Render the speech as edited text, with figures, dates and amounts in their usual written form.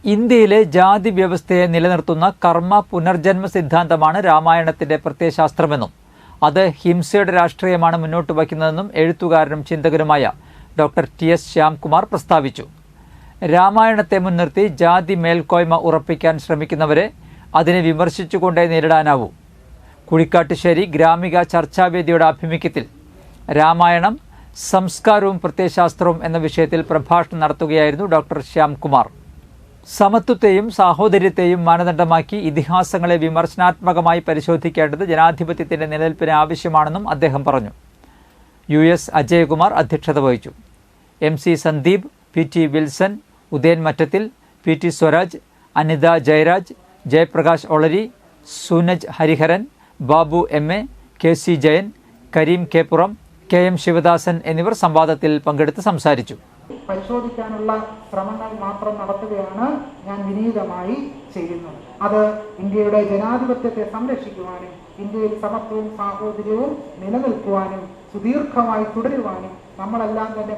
ഇന്ത്യയിലെ ജാതി വ്യവസ്ഥയെ നിലനിർത്തുന്ന കർമ്മ പുനർജന്മ സിദ്ധാന്തമാണ് രാമായണത്തിന്റെ പ്രത്യയശാസ്ത്രമെന്നും അത് ഹിംസയുടെ രാഷ്ട്രീയമാണ് മുന്നോട്ട് വയ്ക്കുന്നതെന്നും എഴുത്തുകാരനും ചിന്തകനുമായ ഡോക്ടർ ടി.എസ്. ശ്യാംകുമാർ പ്രസ്താവിച്ചു. രാമായണത്തെ മുൻനിർത്തി ജാതി മേൽക്കോയ്മ ഉറപ്പിക്കാൻ ശ്രമിക്കുന്നവരെ അതിനെ വിമർശിച്ചുകൊണ്ടേ നേരിടാനാവൂ. കുഴിക്കാട്ടുശ്ശേരി ഗ്രാമിക ചർച്ചാവേദിയുടെ ആഭിമുഖ്യത്തിൽ രാമായണം സംസ്കാരവും പ്രത്യയശാസ്ത്രവും എന്ന വിഷയത്തിൽ പ്രഭാഷണം നടത്തുകയായിരുന്നു ഡോക്ടർ ശ്യാംകുമാർ. സമത്വത്തെയും സാഹോദര്യത്തെയും മാനദണ്ഡമാക്കി ഇതിഹാസങ്ങളെ വിമർശനാത്മകമായി പരിശോധിക്കേണ്ടത് ജനാധിപത്യത്തിന്റെ നിലനിൽപ്പിന് ആവശ്യമാണെന്നും അദ്ദേഹം പറഞ്ഞു. യു.എസ്. അജയകുമാർ അധ്യക്ഷത വഹിച്ചു. MC. Sandeep, PT. Wilson, Udayan Mattathil, PT. Swaraj, Anitha Jayaraj, Jayaprakash Olari, Soonaj Hariharan, Babu MA., KC. Jayan, Kareem കെ.പുറം, കെ.എം. ശിവദാസൻ എന്നിവർ സംവാദത്തിൽ പങ്കെടുത്ത് സംസാരിച്ചു. പരിശോധിക്കാനുള്ള ശ്രമങ്ങൾ മാത്രം നടത്തുകയാണ് ഞാൻ വിനീതമായി ചെയ്യുന്നത്. അത് ഇന്ത്യയുടെ ജനാധിപത്യത്തെ സംരക്ഷിക്കുവാനും ഇന്ത്യയിൽ സമത്വവും സാഹോദര്യവും നിലനിൽക്കുവാനും സുദീർഘമായി തുടരുവാനും നമ്മളെല്ലാം തന്നെ